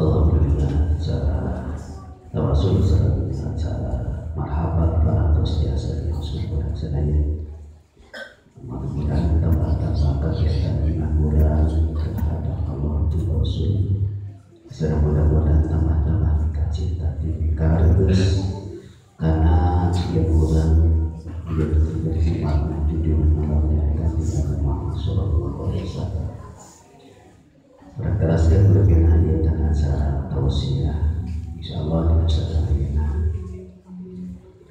Alhamdulillah secara tawasul secara marhaban parantos biasa yang sudah sedaya. Mudah-mudahan tambah-tambah kegiatan iman bulan terhadap Allah dan Rasul. Serta mudah-mudahan tambah-tambah cinta dikardus karena dia bulan dia betul-betul makna jujur malamnya dan Nabi Muhammad Sallallahu Alaihi Wasallam. Berkeraskan berlebihan dia dengan cara tausiah, insya Allah dengan cara lainnya.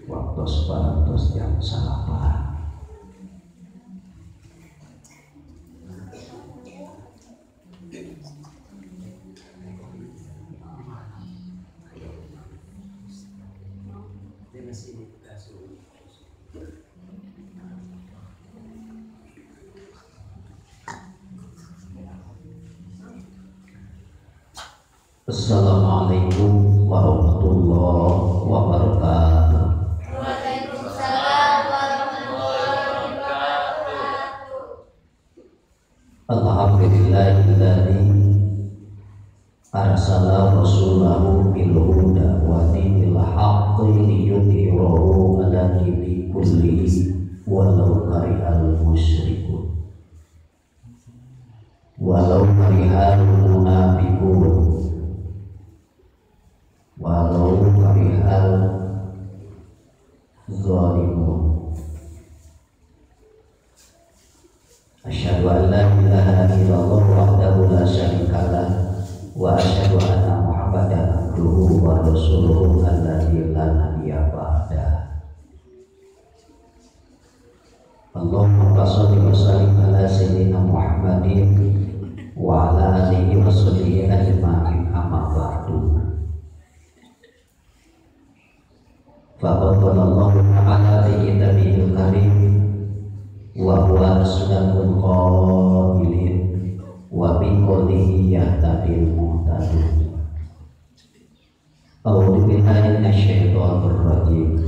Waktu parantos yang salah paham. Assalamualaikum warahmatullahi wabarakatuh. Waalaikumsalam warahmatullahi wabarakatuh. Alhamdulillahilladzi arsala rasulahu bil huda wa dinil haqqi liyudhhirahu 'ala dini kullihi walau karihal musyrikun. Walau karihal munafiqun. Walau karihal zalimun. Asyhadu an la ilaha illallah wahdahu la syarikalah wa asyhadu anna Muhammadan abduhu wa rasuluhu alladzi la nabiyya ba'dah. Allahumma shalli wa sallim ala sayyidina Muhammadin wa ala alihi wa sahbihi ajma'in, amma ba'du. Faqalallahu ta'ala fi kitabihil karim wa huwa asdaqul qailin wa bi qawlihi yahtadil muhtadun. A'udzu billahi minasyaitonir rajim.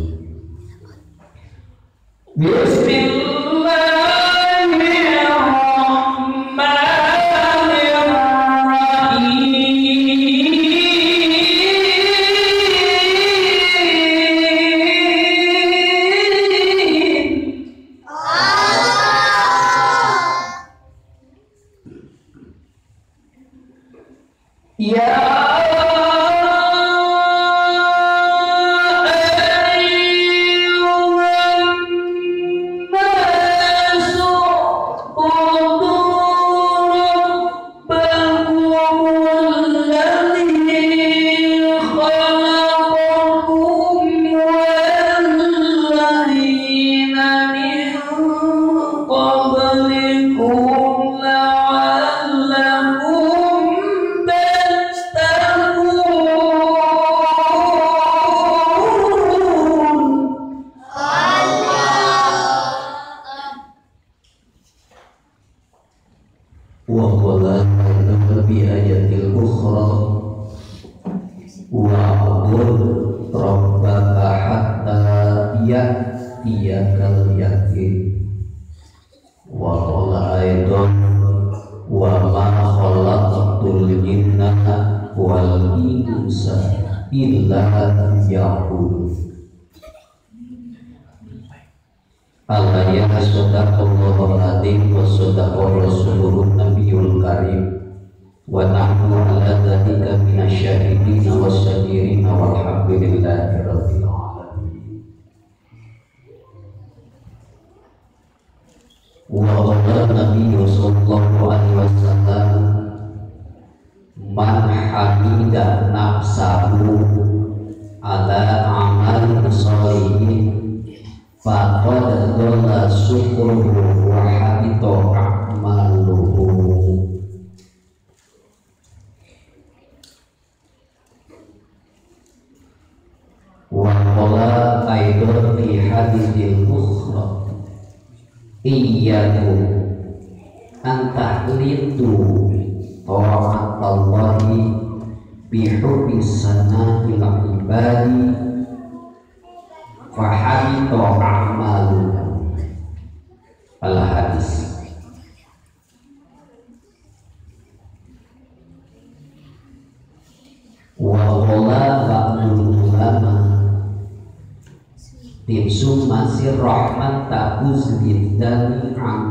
tinsum masih rahmat tabuz bidani am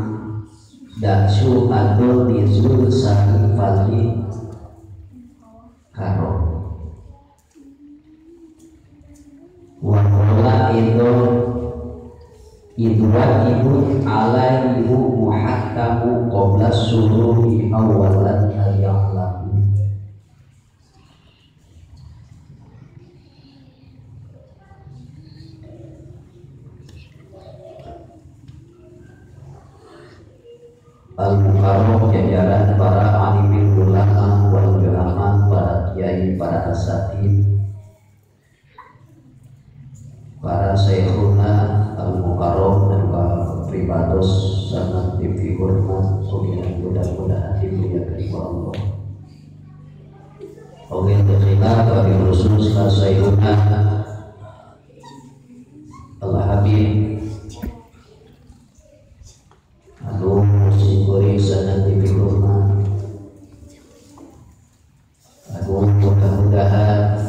dan syuhadul nizul sahih fali karo wakola itu wajibun alaihi muhattamu qabla suruhi awalan al-ya'lamu. Al-Mukarram jajaran para alimin ulama wal ulama, para kiai, para asatid, para syekhuna al-Mukarram dan para pribados sangat dihormat. Mudah-mudahan dimuliakan Allah. Oke, terima kasih khusus syekhuna Al-Habib aduh syukuri sangat dihormat. Aduh mudah-mudahan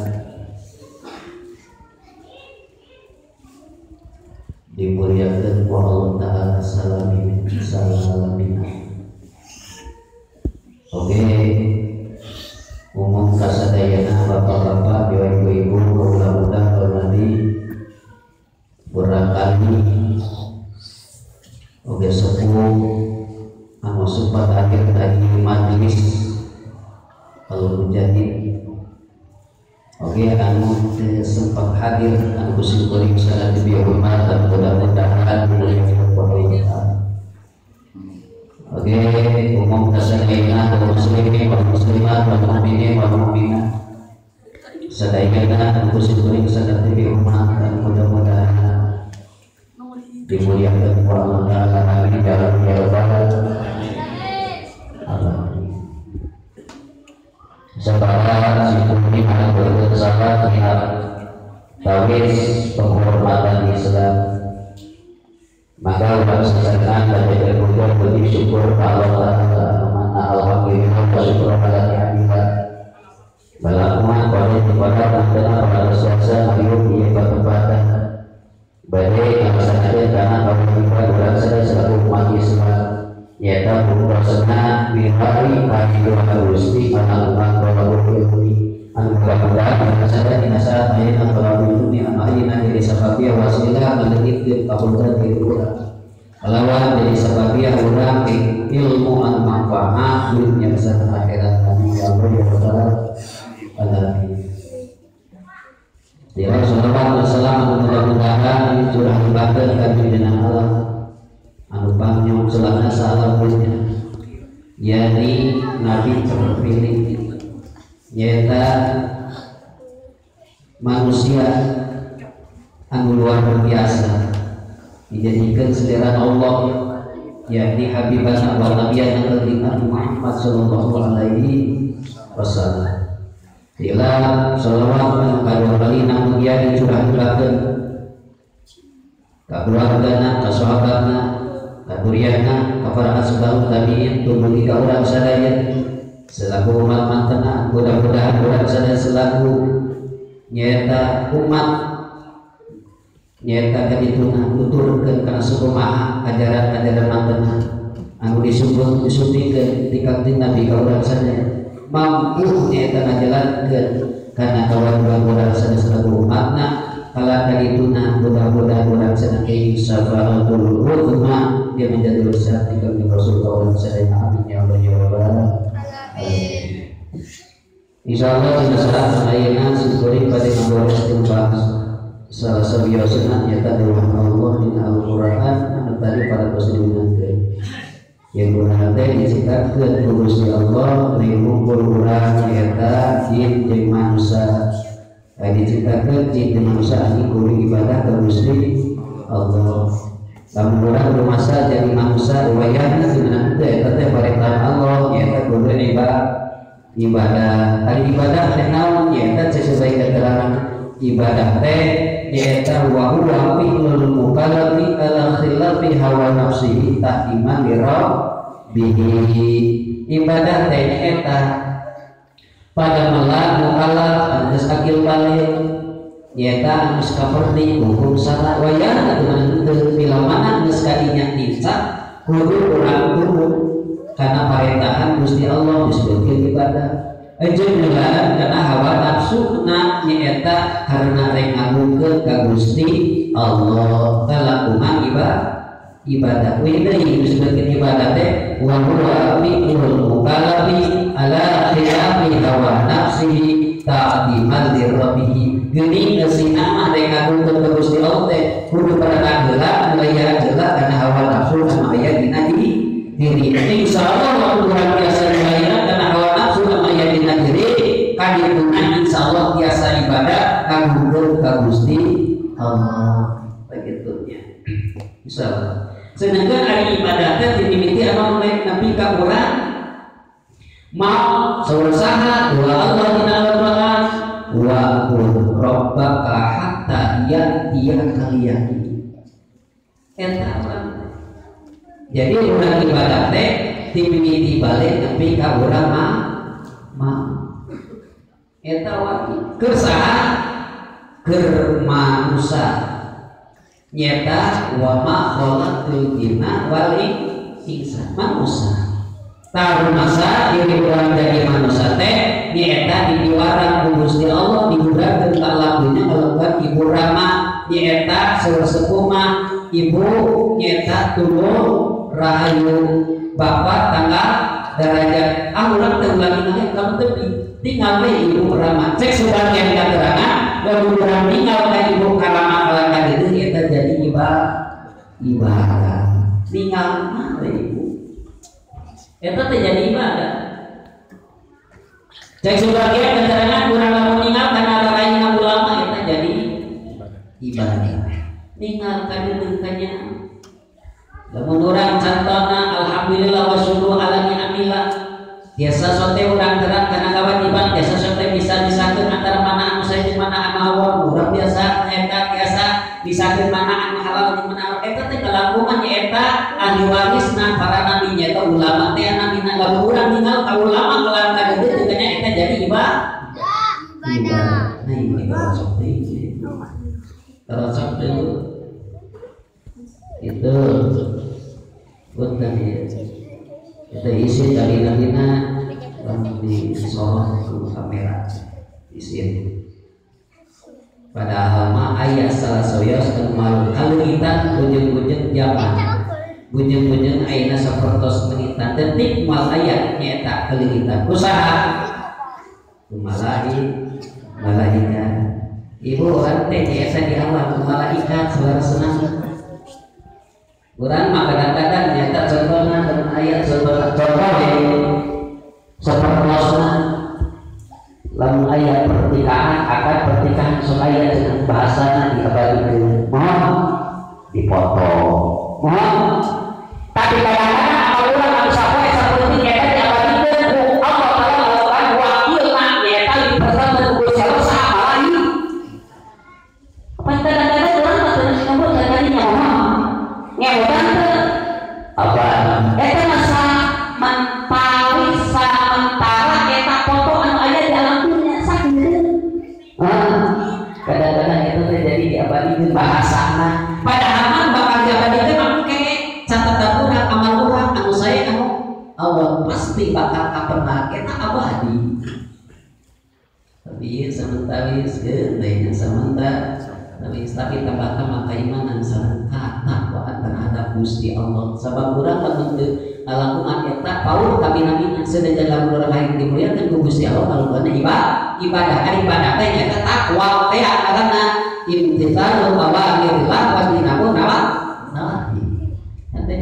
dimuliakan wa Allah Ta'ala salamin. Oke, umum kasadayana bapak-bapak, ibu-ibu, kaula-kaula, kauladi barangkali oke sepuh anu sempat hadir tadi majelis kalau menjadi oke anu sempat hadir anu syukuring sangat dihormat dan mudah-mudahan dimuliakan Allah. Oke, umum kasadayana kaum muslimin wal muslimat wal mu'minin wal mu'minat sadayana anu syukuring sangat dihormat dan mudah-mudahan dimuliakan Allah Ta'ala. Amin ya rabbal alamin. Saudara sikuni anak bersahabat terhadap tawis penghormatan Islam, maka umat sesakan dan bersyukur beri syukur Allah Ta'ala mana alhamdulillah wa syukur ala ni'matillah balakuan pada kepada tantana pada suasa ayub ia berkepada badai melaksanakan karena kaum ibadah orang sadar selaku umat Islam yaitu berpuasa bihari hari Agusti anak umat kalau ilmi anu mudah-mudahan sadar dinasa ayat kalau ilmi amalina dari sababia wasilah meneliti kabulkan diri orang lawan dari sababia orang ilmu an manfaat dunia besar akhirat kami ya Allah ya Rabbal alamin. Ya Rasulullah SAW mudah-mudahan curah ibadah kami dengan Allah anu panyong selana salahnya yakni Nabi terpilih nyata manusia anu luar biasa dijadikan selera Allah yakni Habibana wa Nabiyana Muhammad sallallahu alaihi wasallam. Ila salawat kadua kali namun dia dicurahkan keluargana, sahabatna, kaduriana, para asbab tabi'in tumugi ka urang sadaya selaku umat mantena mudah-mudahan urang sadaya selaku nyata umat nyata kadituna nuturkeun kana sukumaha ajaran-ajaran mantena anu disuntingkeun ti kanjeng Nabi ka urang sadaya mampu nyata ngajalankeun kana kawan-kawan urang sadaya selaku umatna kala kadituna mudah-mudahan urang sadaya syafaatul uzma dia menjadi besar di kami Rasul kawan sadaya. Amin ya Allah ya Rabbal alamin. Insyaallah tina saat ayeuna syukuri pada ngagores tumbas salah sabiosna nyata doa Allah dina Al-Qur'an anu tadi para muslimin yang berhati diciptakan Gusti Allah ngumpul urang nyata jin jeung manusia diciptakan jin jeung manusia anu kudu ibadah ka Gusti Allah. Lamun urang rumasa jadi manusia wayahna sebenarnya eta teh perintah Allah nyata kudu ibadah. Ari ibadah teh naon nyata sesuai keterangan ibadah teh nyata wa huwa fi'lul mukallafi ala khilafi hawa nafsihi ta'iman li rabbihi. Ibadah teh nyata pada malah mukallaf geus akil balik nyata geus kaperti hukum salah wayah atuh teu bila mana geus kadinya tinsa kudu urang turun karena perintahan Gusti Allah disebutkeun ibadah jeung heula karena hawa nafsu na nyata karena rek ngagungkeun ka Gusti Allah talakuman ibadah we deui disebutkeun ibadah teh wa huwa fi'lul mukallafi ala khilafi hawa nafsihi ta'diman li rabbih geuning geusina mah rek ngagungkeun ka Gusti Allah teh kudu pada heula aya heula kana hawa nafsu anu aya dina diri insyaallah waktu urang biasa lainna kana hawa nafsu anu aya dina diri kadituna insyaallah biasa ibadah kagungkeun ka Gusti Allah begitunya insyaallah sedangkan ari ibadah teh dimimiti anu nepi ka urang mau sausaha doa Allah dina Al-Qur'an wa qul rabbaka hatta ya'tiyakal yaqin eta urang jadi urang ibadah teh dimimiti balik nepi ka urang mah eta wae keur saha keur manusia nyata wa ma khalaqtul jinna wal insa manusia tahu masa diri urang jadi manusia teh nyata didiwarang ku Gusti Allah dihurangkeun ka lagunya kalaukan ibu rama nyata sesepuh mah ibu nyata tulung rahayu bapak tangga derajat urang teu lagi naik kamu teh tinggal we ibu rama cek sebagian keterangan lamun urang tinggal ka ibu karama kalana dieu eta jadi ibadah tinggal mah ibu eta teh jadi ibadah cek sebagian keterangan urang lamun tinggal kana lain ulama eta jadi ibadah tinggal ka dieu kanya lamun urang cantona alhamdulillah wa syukur ala ni'amillah biasa sote urang terang karena kawajiban biasa sote bisa disatukan antara mana anu saya jeung mana anu haram urang biasa eta biasa disatukan mana anu halal jeung mana haram eta teh kalangkungan eta ahli warisna para nabi nya eta ulama teh nabina lamun urang tinggal ka ulama kelar ka dieu teh nya eta jadi ibadah nah ini ibadah sote terus sote itu bukan ya kita isi dari nabina disorot ke kamera isi padahal mah ayat salah soyos dan malu kalau kita bujeng-bujeng zaman bujeng-bujeng aina sapertos menitan detik mal ayat nyata keligitan usaha malaikat ibu orang teh biasa di awal malaikat suara senang urang mah kadang-kadang nyata contohna dan ayat contohna sepertosna lamun ayat pertikahan akad pertikahan sok aya dengan bahasana diabadikeun mohon dipotong mohon tapi kadang-kadang amal urang anu sapoe saperti nyata diabadikeun ku Allah taala melakukan wakilna nyata dipersembahkeun ku Gusti Allah saha kadang-kadang urang mah teu ngomong kadang-kadang mohon ngewodan teh apa eta masa paling sementara eta foto anu aya di alam dunia sakieu kadang-kadang itu terjadi diabadikeun bahasana padahal mah bakal diabadikeun make catatan urang amal urang anu saya anu Allah pasti bakal kapenah eta abadi tapi sementara lainnya sementara tapi tambah-tambah keimanan sareng ketakwaan terhadap Gusti Allah sabab urang lamun teu ngalakuan eta paul tapi nabina sedaya lamun urang hayang dimuliakeun ku Gusti Allah kalukana ibadah teh eta takwa teh karena imtithalul awamirillah wa tinabu nawahi teh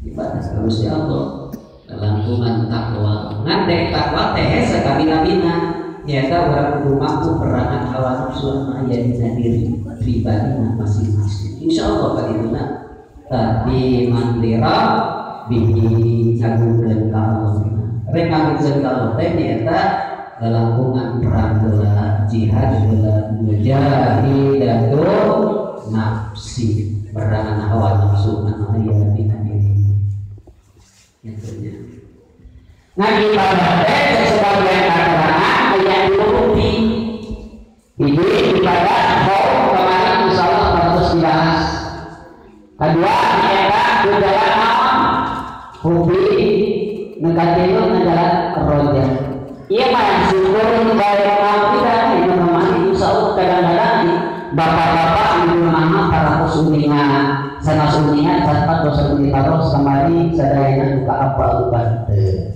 ibadah ka Gusti Allah langkungan takwa ngandek takwa teh sakabina-bina nyata orang kudu mampu perangan hawa nafsu anu aya dina diri pribadina masing-masing insyaallah kadituna tapi mandira bihi ngagungkeun ka Allah rek ngagungkeun ka Allah teh nyata lalangkungan perang heula jihad heula mujahidatu nafsi perangan hawa nafsu anu aya dina diri kitu nya ngaji ibadah teh sebagian keterangan ayat 20 ini ibadah dibahas. Kedua nyaeta jalan naon hobi negatilu jalan roja. Iya mah syukur bayar tidak itu namanya insyaallah kadang-kadang bapak-bapak di rumah para kusuningan sana suningan saat dosa di taros kemari sadayana buka apa lupa gitu.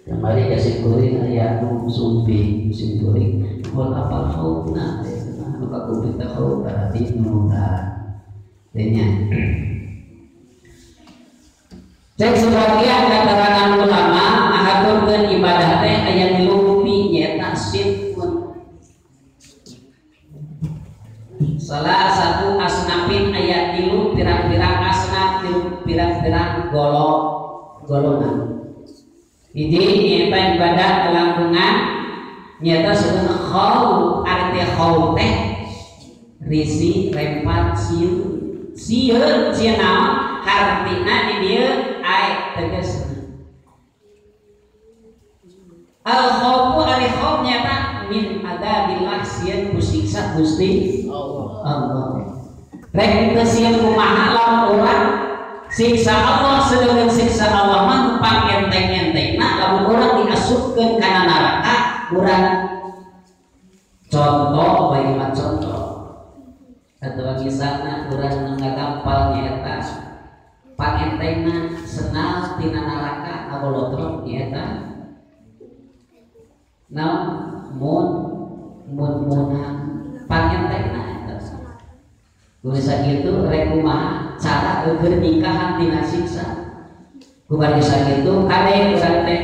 Kemari kasih kuring aya nu sumpi musim kuring buat apa fauna nu kakubit tahu berarti nunda tanya. Cek sebagian keterangan ulama ngaturkeun ibadah teh aya lupi nyaeta sirkun. Salah satu asnafin aya tilu pirang-pirang asnaf tilu pirang-pirang golongan. Jadi nyaeta ibadah kelangkungan nyaeta sebenarnya khaul arti khaul teh risi rempat sieun cenah artina di dieu ai tegasna al khawfu ari khauf nyaeta min adabillah sieun ku siksa Gusti Allah. Rek teu sieun kumaha lamun urang siksa Allah sedeureun siksa Allah mah pangenteng-entengna lamun urang diasupkeun kana neraka urang contoh bagaimana contoh atau misalnya urang ngagampal nyaeta pangentengna senal tina neraka abolotrok nyaeta mun pangentengna eta kumaha kitu rek kumaha cara eukeun nikahan tina siksa kumaha sakitu kade urang teh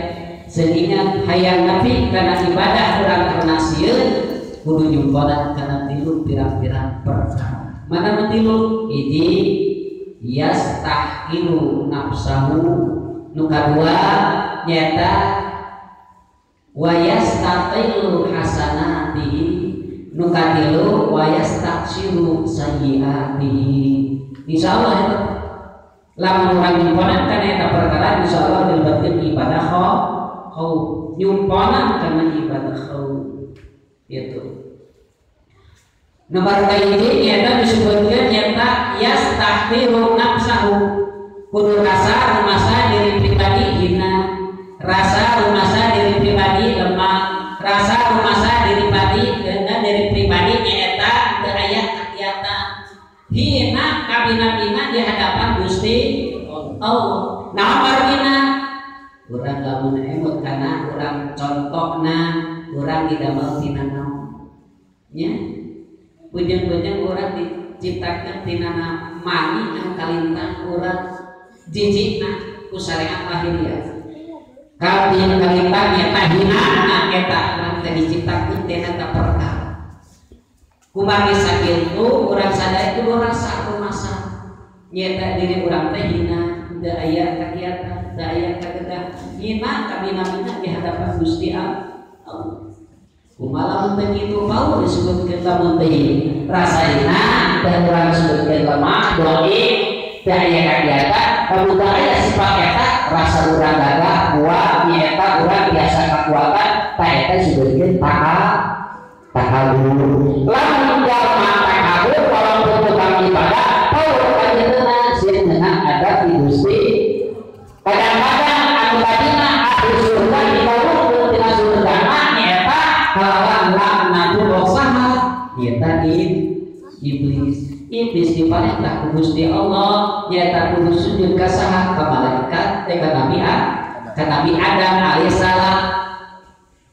seuningan hayang nepi kana ibadah urang karena sieun kudu nyumpona kana tilu pirang-pirang perkara mana tilu hiji yastahilu nafsahu nu kadua nyata wa yastaqilu hasanatihi nu katilu wa yastaksiru sayyiatihi. Insyaallah eta lamun urang nyumponan kana eta perkara insyaallah dilebetkeun ibadah khauf nyumponan kana ibadah khauf gitu. Nomor kali nyata disebutkan nyata yastahilu nafsahu kudu rasa rumasa diri pribadi hina, rasa rumasa diri pribadi lemah, rasa rumasa diri pribadi nyata teu aya kegiatan hina kabina-bina di hadapan Gusti Allah. Nah margina urang lamun emut kana urang contokna urang didamel tina naon nya bujang-bujang orang diciptakan tinana mani yang kalintang orang jijikna ku syariat lahiriah kalintang kalintangnya tahina kita orang diciptakan tinana perkara kumari sakitu orang sadar itu orang satu masa nyata diri orang tahina da aya kegiatan da aya kagedah hina kabina-bina di hadapan Gusti Allah. Kumaha mun kitu mau disebutkeun lamun teh rasana teh urang disebutkeun lemah doi teh aya kagiatan lamun teh aya sifat eta rasa urang gagah kuat nyaeta urang biasa kakuatan teh eta disebutkeun takabur lamun jalma takabur walaupun tukang ibadah tahu kajeuna sieun ada di Gusti kadang-kadang anu badina ahli surga dibawah tina surga nyaeta halawan laknatul wasaha nyata iblis diparentah ku Gusti Allah nyata kudu sujud ka saha ka malaikat ka Nabi Adam alaihissalam.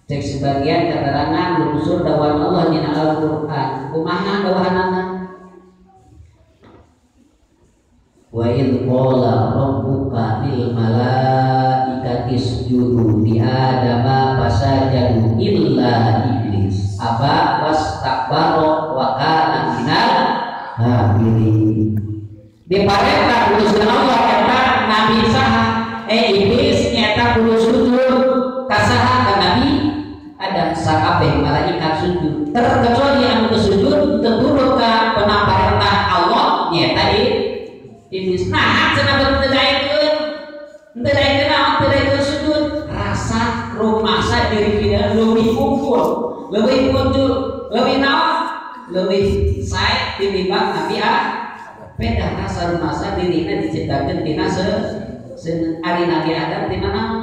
Cek sebagian keterangan lunsur dawuh Allah dina Al-Qur'an kumaha dawuhanna wa idh qala rabbuka lil malaikati isjudu li adama fasajadu illa iblis aba wastakbara wa kana minal kafirin. Diparentah Gusti Allah eta nabi saha iblis nyata kudu sujud ka saha ka nabi ada sakabeh malaikat sujud terkecuali anu sujud terturut ka penaparentah Allah nyata iblis. Nah cenah teu daekeun sujud rasa rumasa diri kita lebih kumpul lebih muncul lebih naon lebih sae tinimbang Nabi beda rasa rumasa dirina diciptakeun tina ari Nabi Adam tina naon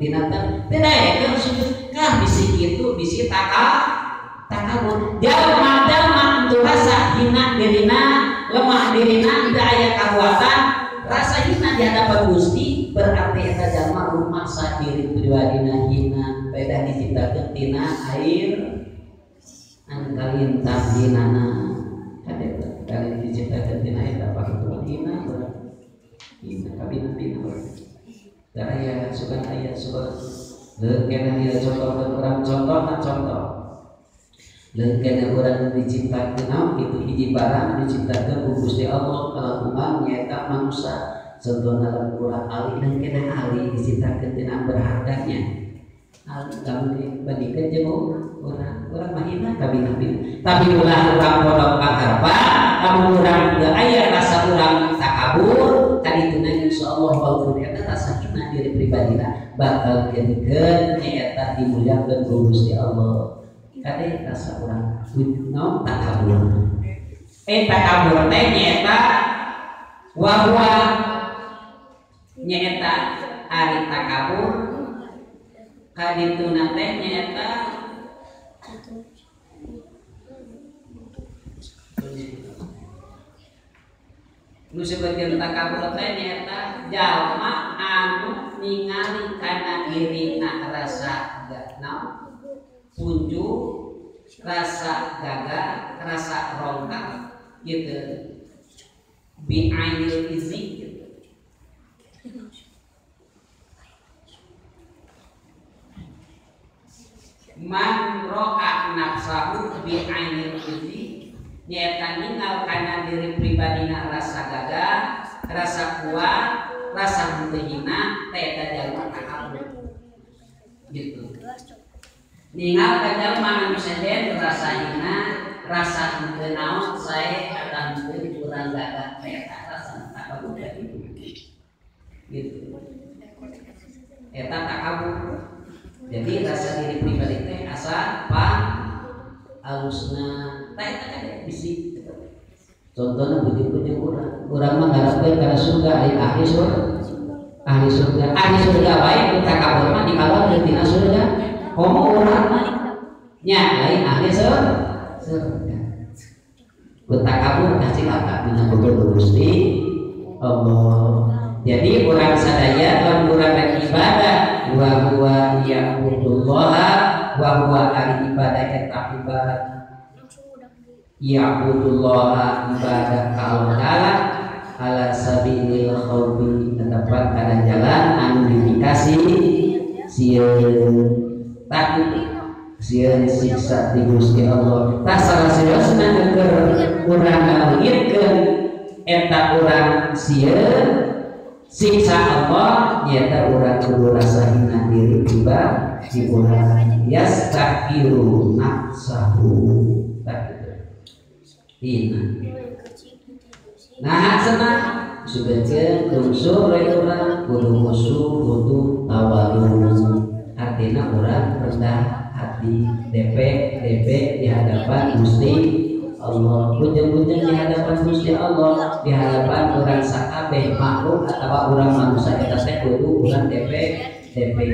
tina beda ya kan kah bisi kitu bisi takabur jalma untuk rasa hina dirina lemah dirina teu aya kakuatan rasa hina di hadapan Gusti berarti eta jalma rumasa diri pribadina hina beda diciptakeun tina air anu kalintang dinana kali diciptakan tina eta paketu hina kabina daya suka aya suka leukena ieu contoh urang contoh leukena urang diciptakeun naon kitu hiji barang diciptakeun ku Gusti Allah kalakuman nyaeta manusia contohna urang ali leukena ali diciptakeun tina berharganya ali kamu dibandingkeun jeung urang mahina kabina tapi ulah urang bodong kaharpa kamu urang teu aya rasa urang takabur kadituna insyaallah walaupun eta rasa hina diri pribadina bakal kenikeun nyaeta dimuliakeun ku Gusti Allah kade rasa urang naon takabur takabur teh nyaeta wahwa nyaeta ari takabur kadituna teh nyaeta nu sebagian takabur teh nyaeta jalma anu ningali kana dirina rasa naon punju rasa gagah rasa rongkak gitu bi ainil izi gitu. Man ro'a nafsahu bi ainil izi nyaeta ninggal kana diri pribadina rasa gagah, rasa kuat, rasa henteu hina eta jalma takabur. Gitu. Ninggal ka jalma anu seden rasa hina, rasa henteu naon sae akan teu urang gagah eta rasa takabur gitu. Gitu. Eta takabur. Jadi rasa diri pribadi teh asa alusna eta kan bisi contohnya puji-puji urang mah ngarepkeun kana surga ahli surga baik kita kabur mah dikawal tina surga komo urang mah nya lain ahli surga kita kabur kasih laka dina Gusti Allah. Jadi urang sadaya lan urang ibadah wa huwa ya'budullaha wa huwa ari ibadah eta ibadah ya'budullaha ibadah ka Allah ala sabilil khawfi tetepan kana jalan anu dikasih sieun takut sieun siksa di Gusti Allah tah sarasiosna keur urang ngalieukeun eta urang sieun siksa Allah nyata urang kudu rasa hina diri tiba di urang yastaqiru nafsahu tak hina nah cenah subekeun unsur urang kudu musuh kudu tawadhu artina urang rendah hati DP di hadapan Gusti Allah bujeng-bujeng di hadapan Gusti Allah di hadapan orang sakabeh makhluk atau orang manusia eta teh kudu urang DP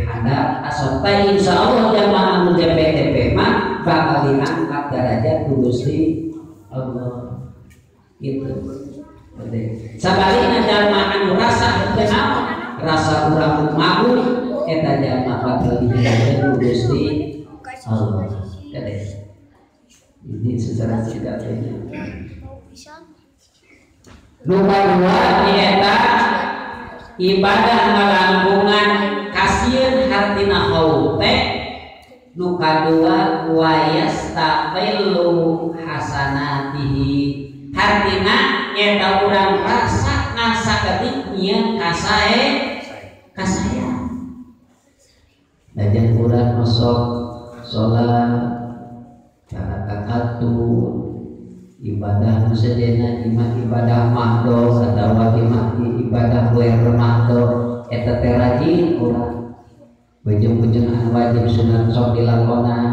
handap asal teh insyaallah jamaah anu DP mah bakal diangkat derajat ku Gusti Allah gitu. Sabalina jalma anu rasa teu naon rasa urang malu eta jalma bakal diangkat ku Gusti Allah. Ini secara singkatnya. Nomor 2 nyaeta ibadah ngalangkungan kasieun hartina haul teh. Nu kadua wa yastaqillu hasanatihi. Hartina nyaeta urang rasa ngasakeun nyieun kasaya. Lajan urang masuk salat kakatu ibadah nusadena ibadah mahdo atawa ibadah buer mahdo eta teh rajin urang bujung-bujung anu wajib sunat sok dilakonan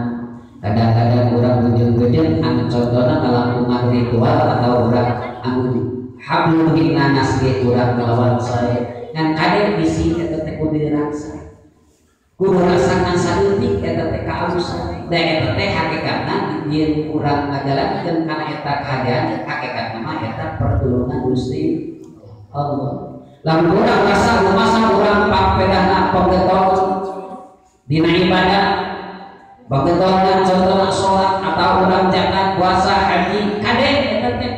Kadang-kadang orang ujung-ujung anu contohna ngalakukan ritual atau orang anu hablum minan nas ge urang melawan saya ngan kade bisi eta teh kudu dirasa kudu rasakan saeutik eta teh kausan da eta teh hakikatna yen urang ngajalankeun kana eta kahadean hakikatna mah eta pertulungan Gusti Allah. Lamun urang rasa lumasa urang papedahna panggeton dina ibadah bagedongan contohna salat atau urang zakat puasa haji kade eta teh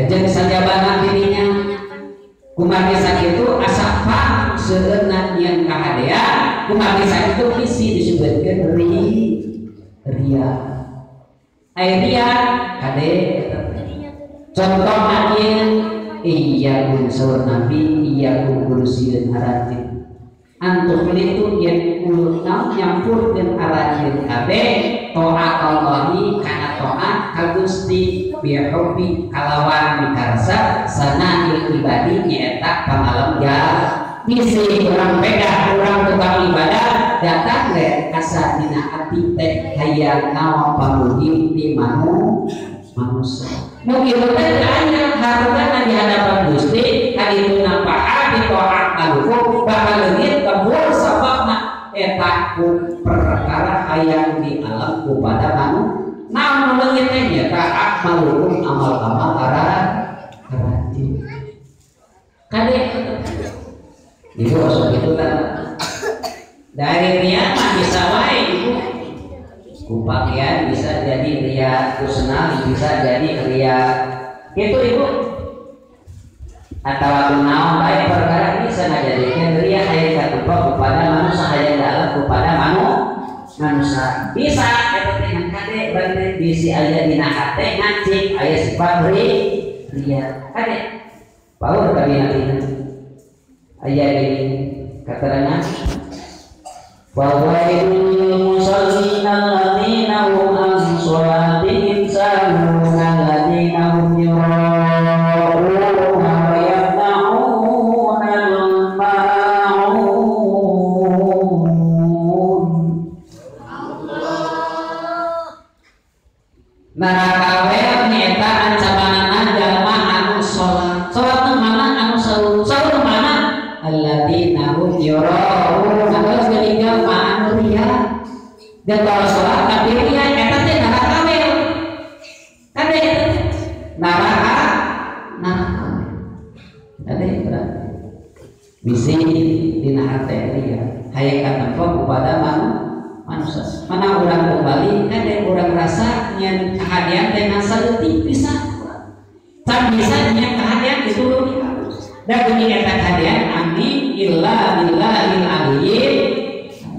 jeung sajabana dirinya kumaha sakitu asa pang seueurna nyieun kahadean kumaha sakitu bisi disebutkeun ria ria kade contohna ieu iya kun saur nabi iya kun kurusieun aratin antuk itu yen uluna nyampurkeun aratin kabeh to'at Allahi kana to'at ka Gusti bihubi kalawan mikarsa sana'il ibadi nyaeta pangalem ya bisi urang pedah urang tukang ibadah datang ge asa dina ati teh hayang naon pamuji ti manusia mungkin teh aya hargana di hadapan Gusti kaditu nampaha di to'at aluhu bakal leungit kabul sababna eta ku perkara hayang di alam kepada manusia namun leungit teh nyata akmalukum amal-amal arati kade ibu osok itu kan dari ria mah bisa wae ibu ku pakaian bisa jadi ria kusna bisa jadi ria itu ibu atau naon baik perkara bisa ngajadikeun ria hayang katumpah kepada manusia hayang dalam kepada manusia bisa eta teh kade bade bisi aya dina hate ngacik aya sifat ria kade paur ka dina aya ini katerangan wawailul musallin alladzina hum an sholatihim sahun alladzina hum yura'una wa yamna'una al-ma'un neraka wel nyata ancamanana jalma anu sholat sholat mana anu saur mana alladzina hum yura'una terus meninggal anu ria dan kalau sholat tapi ria eta teh neraka wel kade neraka kade berarti bisi dina hate ria hayang katampa kepada manusia mana urang kembali kade urang rasa nyen kahadian teh saeutik bisa can bisa nyen kahadian dituruti dan bunyi eta kahadian amin illa billahil aliyyil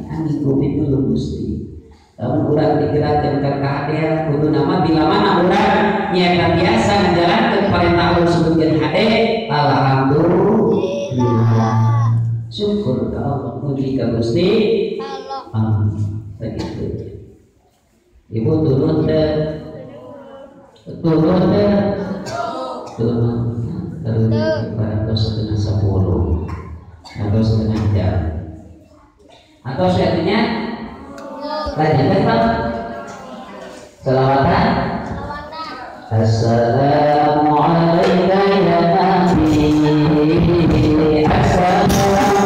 amin kudu dulu Gusti lamun urang digerakkeun ka kahadian kudu nama bila mana urang nyaeta biasa menjalankeun perintah Allah sebutkeun hade alhamdulillah syukur ka Allah puji ka Gusti Allah begitu ibu turun deh turun pada setengah 10 atau setengah jam atau sehatnya lanjutkan Pak selawatan assalamu alayka ya nabi assalamu alayka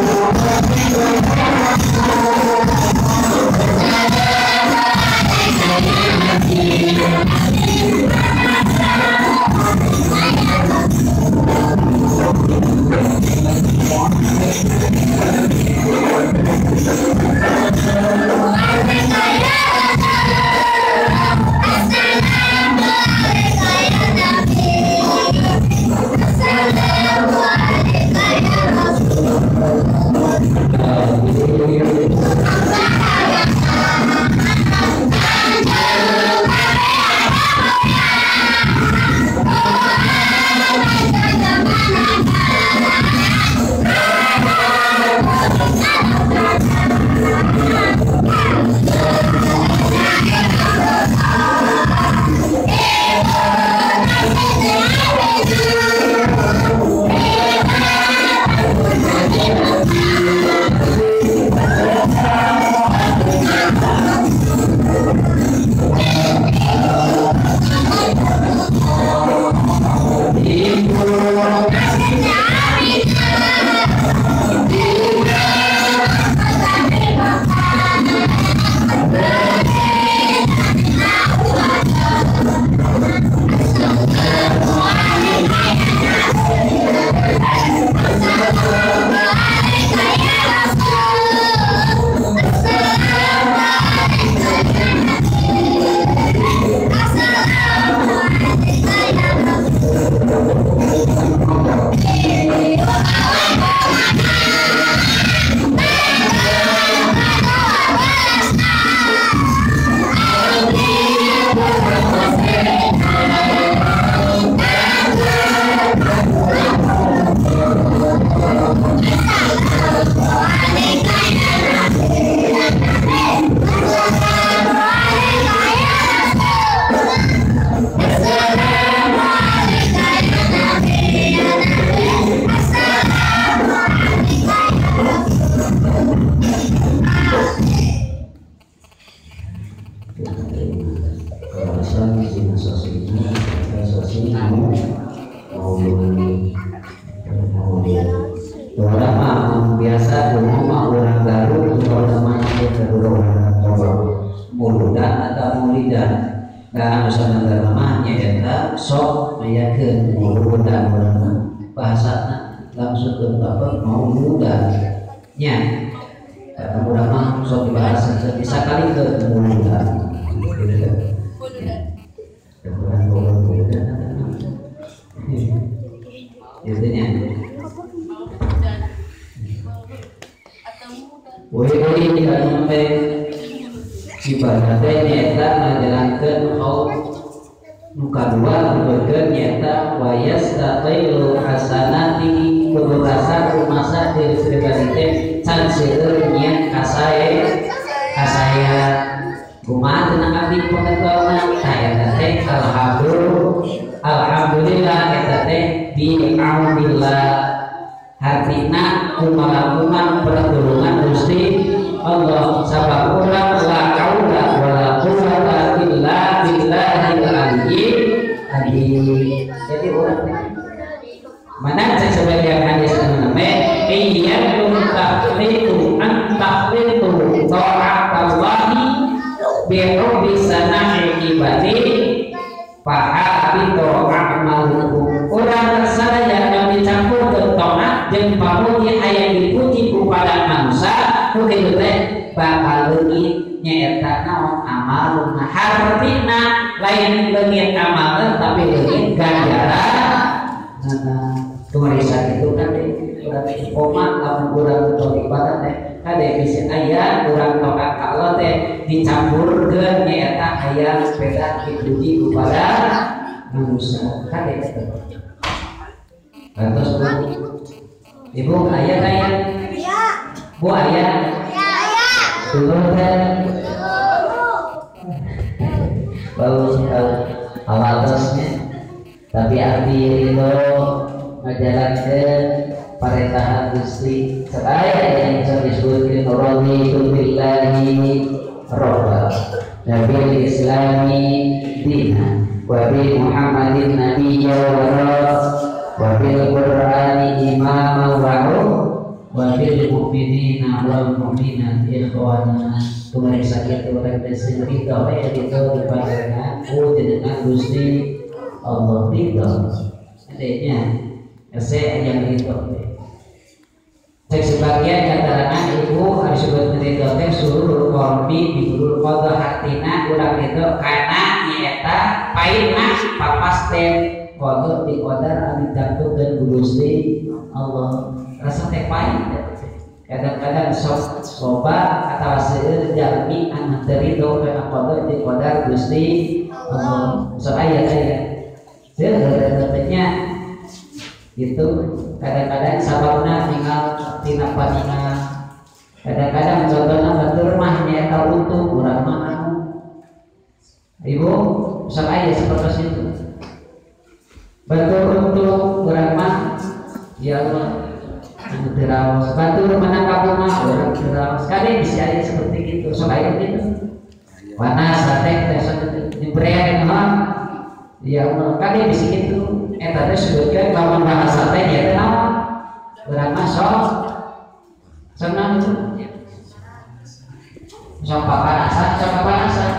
sok ayakeun mudah bahasana langsung ke bapak mau mudah nya karena mudah mah sok dibahas bisa kali ke mudah intinya boleh tidak sampai ibaratnya nyata menjalankan kau muka dua bergen nyata wayas tatailu hasanati kudu rasa rumasa dari pribadi can seueur nya kasaya kumaha tenang abdi pengetahuan saya teh alhamdulillah eta teh bi aunillah hartina kumaha pertolongan Gusti Allah sabab urang la kaula wala quwwata illa billahil aliyyil azim. Jadi urang mana saya sebagian hadis nama iyyakum takhlitu an takhlitu ta'atallahi bi hubbi sana'i ibadi fahabito a'malukum. Urang sadaya yang dicampur ke taat jeung pamuji hayang dipuji kepada manusia mungkin teh bakal leungit nyaeta naon amal hartina lain leungit amalan tapi leungit ganjaran. Kemarisan itu kan urang istiqomah lamun urang ibadah teh kade bisa aya urang taat ka Allah teh dicampurkeun nyaeta aya sepeda dipuji kepada manusia kade kitu. Kantos Ibu aya kaya? Iya. Bu aya? Iya. Turun kan? Bagus awalnya. Tapi abdi ridho ngajalankeun parentahan Gusti sadaya yang bisa disebutkeun raditu billahi robba nabil islami dina wa bi Muhammadin nabiyya wa bil Qur'ani imama wa bil mu'minina wal mu'minat ikhwana. Kemarin sakit orang sendiri kau ya itu dipanggilkan dengan Gusti Allah ridho. Adanya saya yang ridho. Cek sebagian keterangan ibu harus disebut ridho teh suruh korbi diburu qadha hatina urang ridho kana nyaeta paina papas teh qadha di qadar anu ditantukeun Gusti Allah. Rasa teh pahit. Kadang-kadang sok soba atau seueur jalmi anu teu ridho kana qadha di qadar Gusti Allah. Sok aya sebenarnya itu kadang-kadang sababna tinggal tina paningan. Kadang-kadang contohna batur mah nyaeta untung urang mah anu. Ibu sok aya seperti itu. Batur untung urang mah ya Allah anu tiraos. Batur menang kabunga urang tiraos. Kade bisa aya seperti itu. Sok aya gitu. Panas satek teh dibrean mah ya Allah kade bisa gitu. Eta teh sebutkeun lamun bahasa teh nya teh naon? Urang mah sok senang itu. Sok papanasan.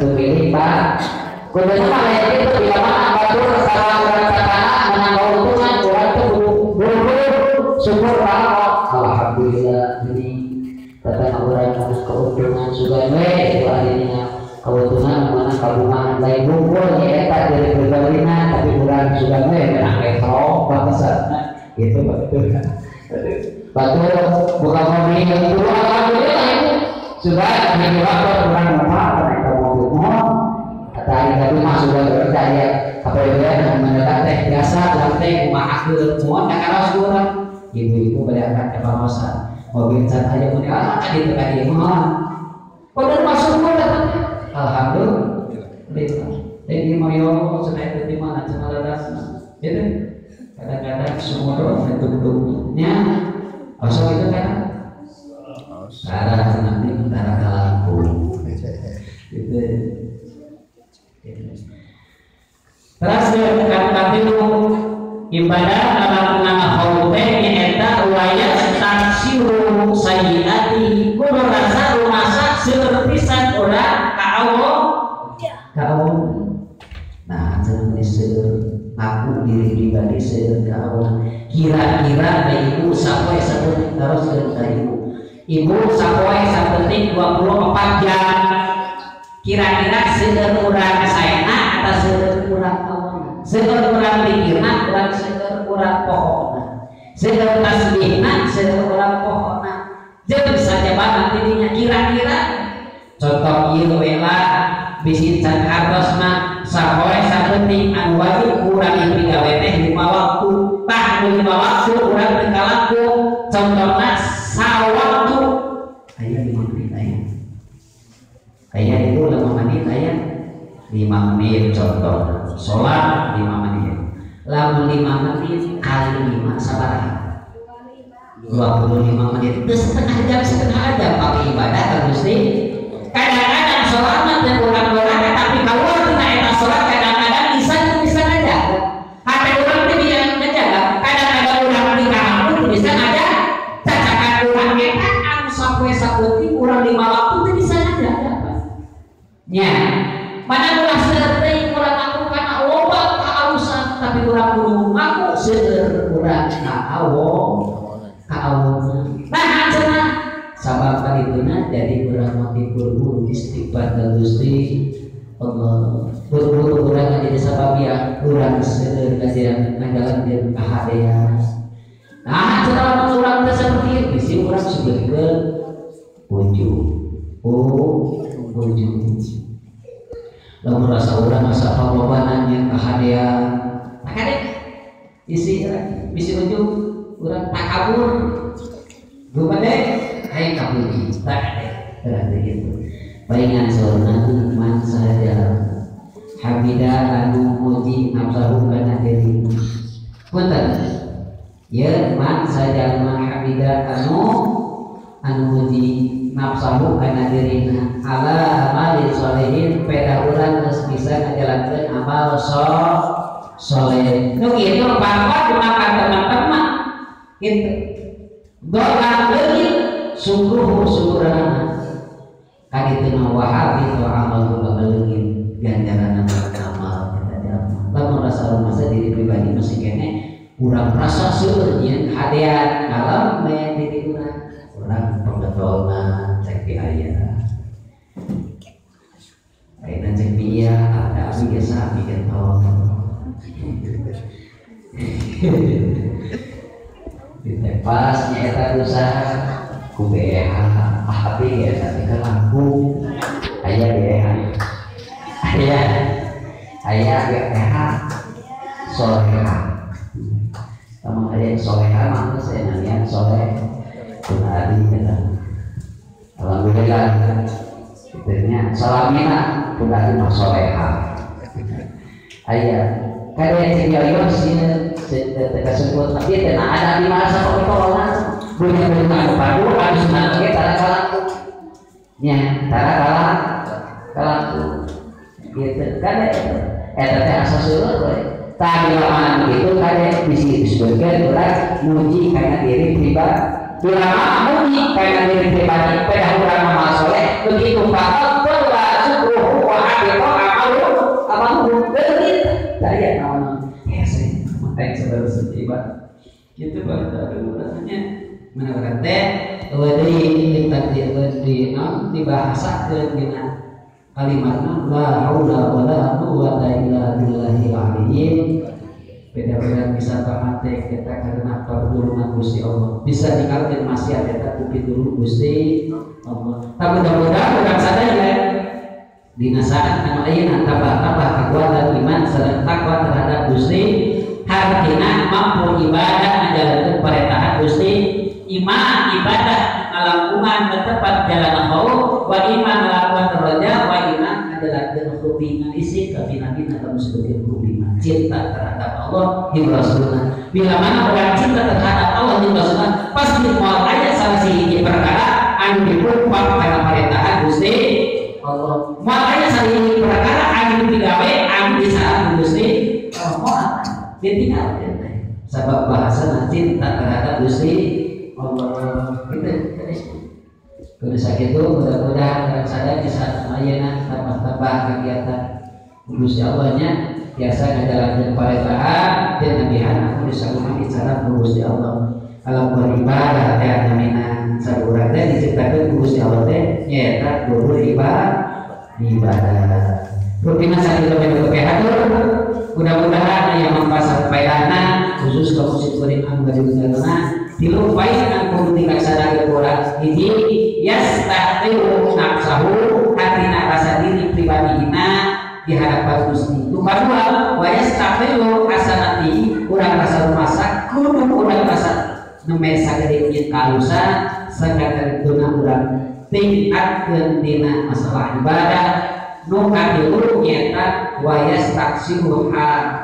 Tuh pilih Pak. Kudanya mah lain itu bila mana batur salah urang katana menang keuntungan urang teh buru-buru syukur Allah. Alhamdulillah ini kata urang keuntungan sugan we itu artinya keuntungan mana kabungan lain bungkul ya eta dari pribadina tapi urang sugan we menang kesok batasanna gitu betul. Batur bukan mobil yang dulu alhamdulillah itu sudah dijual urang apa karena mobil mohon tadi tadi mah sudah berjaya KPBN yang mendekat teh biasa lantai kumahakeun mohon kakaros urang ibu-ibu pada akan evaluasi mobil cat aja mun anak kitu ka dieu mohon padahal masuk datang alhamdulillah jadi moyo cenah teh mana cenah ladasna gitu kadang-kadang sumur bentuk-bentuknya asal itu kan cara nanti cara kalaku gitu. Terus kata itu ibadah dalam nama haute nyaeta wayas taksiru sayyiati kudu rasa rumasa seueur pisan urang ka Allah senang diseur aku diri pribadi seur ka Allah. Kira-kira ka ibu sapoe sapenting terus ka ibu sapoe sapenting 24 jam. Kira-kira seur urang saena atau seur urang awalna, seur urang pikirna, urang pokokna, seur tasbihna, seur urang pokokna. Jeung saja banget dirinya kira-kira contoh ieu we lah bisi can hartos mah sapoe sapenting anu wajib urang ieu gawe teh 5 waktu, tah 5 waktu urang teu kalaku. Contohna sawaktu aya 5 menit aya itu 5 menit aya 5 menit contoh sholat 5 menit lamun 5 menit kali 5 sabaraha 25 menit itu setengah jam pakai ibadah kan Gusti. Kadang-kadang sholat mah teu urang-urang tapi kalau tina eta sholat kadang-kadang bisa aja hati urang teh bisa ngejaga. Kadang-kadang urang di kamar teh bisa aja cacakan urang eta anu sapoe saeutik urang 5 waktu teh bisa aja nya. Mana ulah seueur teuing urang aku kana loba kausan tapi urang kudu ngaku seueur urang ka Allah. Nah cenah sabab kalipuna jadi urang motif buru istighfar ka Gusti Allah. Buru urang jadi sabab ya urang seueur kajian ngajalakeun kahadean. Nah cenah urang teh seperti ieu bisi urang sebutkeun ujung. Lamun rasa urang asa panglobanan yang kahadean. Takade isi bisi ujung urang takabur gupade hai kabur takade berarti gitu palingan soalna man saja hamida anu muji nafsahu kana diri punten ya man saja hamida anu muji nafsahu kana dirina ala amali sholihin peda urang geus bisa ngajalankeun amal soleh nu kitu bapak makan teman-teman gitu doa leungit syukurana kaditu na wahabi wa amalu leungit ganjaran amal kita lamun rasa rumasa diri pribadi masih kene urang rasa seueur nya hadean alam me diri urang pengetolna cek di aya ayeuna cek dia ada abi biasa bikin tolong ditepas nyata usaha ku BH tapi ya tapi kan lampu ayah BH ayah BH soleha sama ayah soleha maka saya nanya soleh kunari kita alhamdulillah itunya salamina kunari mah soleha ayah kadang yang teka sebut tapi tidak ada di masa pengetahuan punya padu harus nanti tara kalaku nya tara kalaku gitu kan teh asa seueur we tadi lamaan begitu kade bisi disebutkeun urang muji kana diri pribadi ulama muji kana diri pribadi pada urang amal soleh begitu fakal bahwa syukruhu wa habita amalu begitu daya naon makanya saudara setiba itu baru urangnya menurut teh wadi tadi dibahasakeun dina kalimatna la haula wala quwwata illa billahil aliyyil. Beda-beda bisa pamate kita karena pertolongan Gusti Allah bisa dikalkeun maksiat eta ku pitulung Gusti Allah. Mudah-mudahan urang sadaya dina saat anu ayeuna tambah kekuatan iman sareng takwa terhadap Gusti hartina mampu ibadah menjalankan perintah Gusti iman ibadah ngalangkungan tepat jalan Allah wa iman ngalakuan terroja wa iman menjalankan hubungan isi kabina-bina kamu sebagai hubungan cinta terhadap Allah di Rasulullah. Bila mana orang cinta terhadap Allah di Rasulullah pasti mau aja salah siji perkara anu dipupuk karena perintah Gusti Allah. Makanya sering perkara anu digawe anu disaat Gusti Allah ditinggalkan sebab bahasa cinta terhadap Gusti Allah itu kalau sakit itu mudah-mudahan saya bisa ayeuna tambah kegiatan Gusti Allahnya biasa ngajalankeun paretaan dan nabihan aku disaluman bicara ku Gusti Allah. Kalau beribadah teh namina saurang teh diciptakeun ku Gusti Allah teh nyaeta guru ibadah. Rutina sakit kepehatur mudah-mudahan yang mampasampaiana khusus kaum muslimin anu ngajukeunna dilupain angkung dilaksanakeun urang hiji yastahiru nafsahu hatina rasa diri pribadina di hadapan Gusti. Nu kadua wa yastahiru hasanati urang rasa rumasa kudu urang rasa nemesa gede nyeun kalusa sakatarina urang tingkatkeun dina masalah ibadah nu kadieu nyaeta wa yastaksiru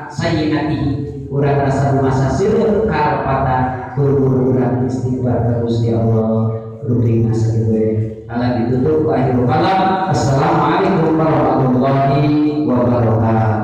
sayyinatihi urang rasa rumasa seueur karepatan buru-buru urang istighfar ka Gusti Allah rubrikna sakieu ala ditutup akhirul kalam. Assalamualaikum warahmatullahi wabarakatuh.